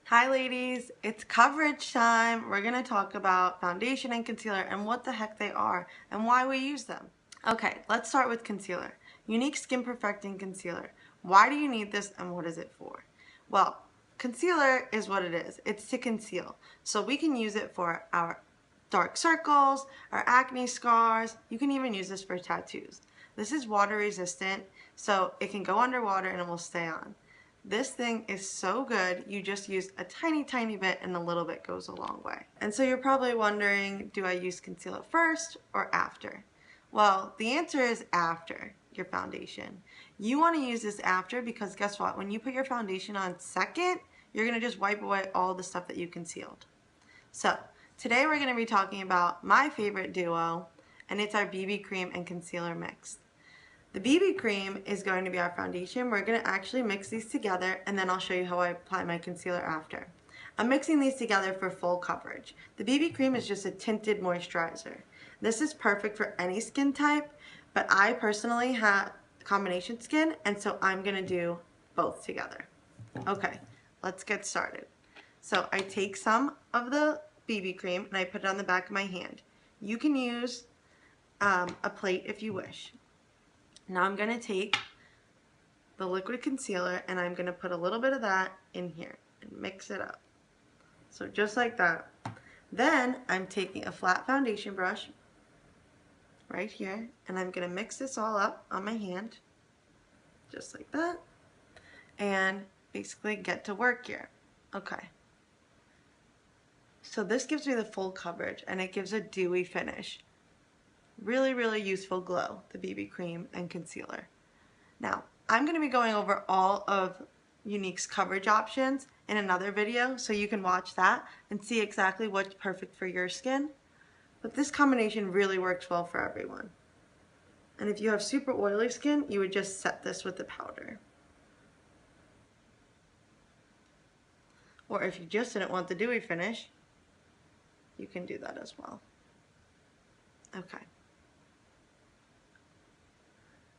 Hi ladies, it's coverage time. We're going to talk about foundation and concealer and what the heck they are and why we use them. Okay, let's start with concealer. Unique Skin Perfecting Concealer. Why do you need this and what is it for? Well, concealer is what it is. It's to conceal. So we can use it for our dark circles, our acne scars. You can even use this for tattoos. This is water resistant, so it can go underwater and it will stay on. This thing is so good, you just use a tiny bit and a little bit goes a long way. And so you're probably wondering, do I use concealer first or after? Well, the answer is after your foundation. You want to use this after because guess what? When you put your foundation on second, you're going to just wipe away all the stuff that you concealed. So, today we're going to be talking about my favorite duo, and it's our BB cream and concealer mix. The BB cream is going to be our foundation. We're going to actually mix these together and then I'll show you how I apply my concealer after. I'm mixing these together for full coverage. The BB cream is just a tinted moisturizer. This is perfect for any skin type, but I personally have combination skin and so I'm going to do both together. Okay, let's get started. So I take some of the BB cream and I put it on the back of my hand. You can use a plate if you wish. Now I'm going to take the liquid concealer and I'm going to put a little bit of that in here and mix it up. So just like that. Then I'm taking a flat foundation brush right here and I'm going to mix this all up on my hand just like that and basically get to work here. Okay. So this gives me the full coverage and it gives a dewy finish. Really useful glow, the BB cream and concealer. Now, I'm going to be going over all of Unique's coverage options in another video, so you can watch that and see exactly what's perfect for your skin. But this combination really works well for everyone. And if you have super oily skin, you would just set this with the powder. Or if you just didn't want the dewy finish, you can do that as well. Okay.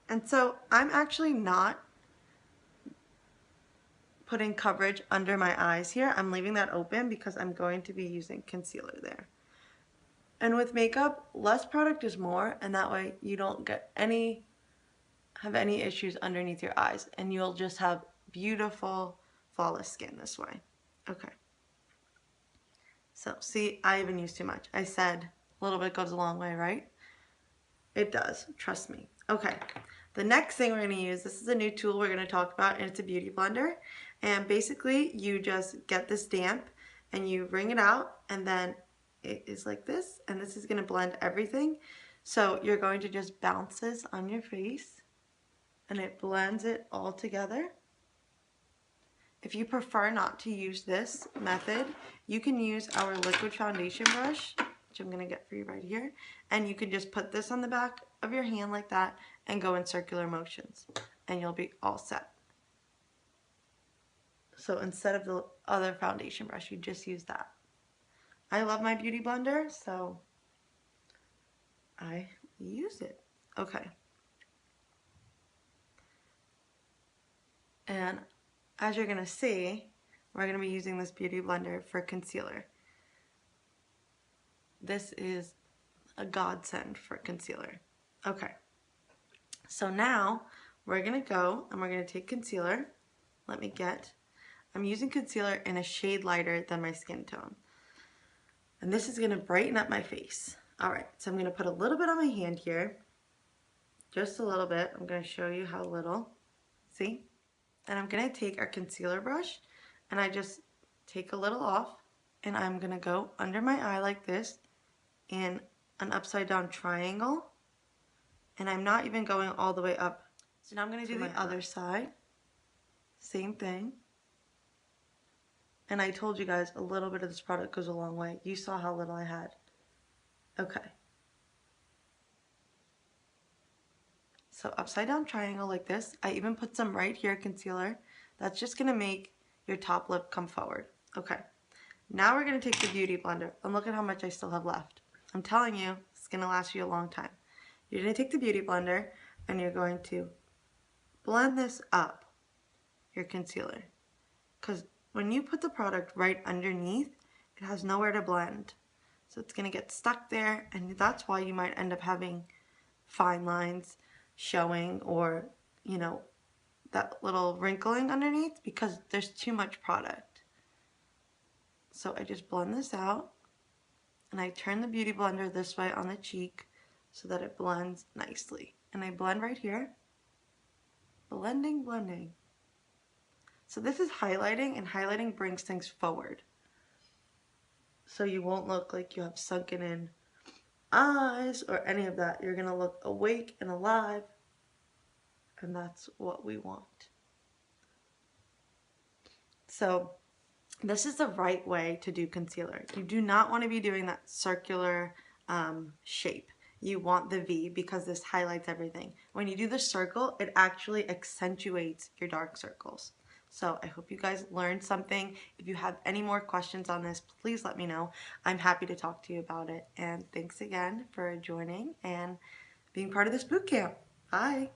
And so I'm actually not putting coverage under my eyes here. I'm leaving that open because I'm going to be using concealer there. And with makeup, less product is more, and that way you don't have any issues underneath your eyes and you'll just have beautiful, flawless skin this way. Okay. So see, I even used too much. I said a little bit goes a long way, right? It does, trust me. Okay, the next thing we're going to use, this is a new tool we're going to talk about, and it's a beauty blender. And basically, you just get this damp and you wring it out, and then it is like this, and this is going to blend everything. So you're going to just bounce this on your face, and it blends it all together. If you prefer not to use this method, you can use our liquid foundation brush, which I'm going to get for you right here, and you can just put this on the back of your hand like that and go in circular motions and you'll be all set. So instead of the other foundation brush, you just use that. I love my beauty blender, so I use it. Okay. And as you're going to see, we're going to be using this beauty blender for concealer. This is a godsend for concealer. Okay, so now we're going to go and we're going to take concealer. I'm using concealer in a shade lighter than my skin tone. And this is going to brighten up my face. Alright, so I'm going to put a little bit on my hand here. Just a little bit. I'm going to show you how little. See? And I'm going to take our concealer brush and I just take a little off and I'm going to go under my eye like this in an upside down triangle, and I'm not even going all the way up. So now I'm going to do the other side. Same thing. And I told you guys a little bit of this product goes a long way. You saw how little I had. Okay. So upside down triangle like this. I even put some right here, concealer. That's just going to make your top lip come forward. Okay. Now we're going to take the beauty blender and look at how much I still have left. I'm telling you, it's going to last you a long time. You're going to take the beauty blender and you're going to blend this up, your concealer. Because when you put the product right underneath, it has nowhere to blend. So it's going to get stuck there, and that's why you might end up having fine lines showing, or, you know, that little wrinkling underneath, because there's too much product. So I just blend this out, and I turn the Beauty Blender this way on the cheek so that it blends nicely. And I blend right here. Blending, blending. So this is highlighting, and highlighting brings things forward. So you won't look like you have sunken in eyes or any of that. You're gonna look awake and alive, and that's what we want. So this is the right way to do concealer. You do not want to be doing that circular shape. You want the V, because this highlights everything. When you do the circle, it actually accentuates your dark circles. So I hope you guys learned something. If you have any more questions on this, please let me know. I'm happy to talk to you about it. And thanks again for joining and being part of this boot camp. Bye.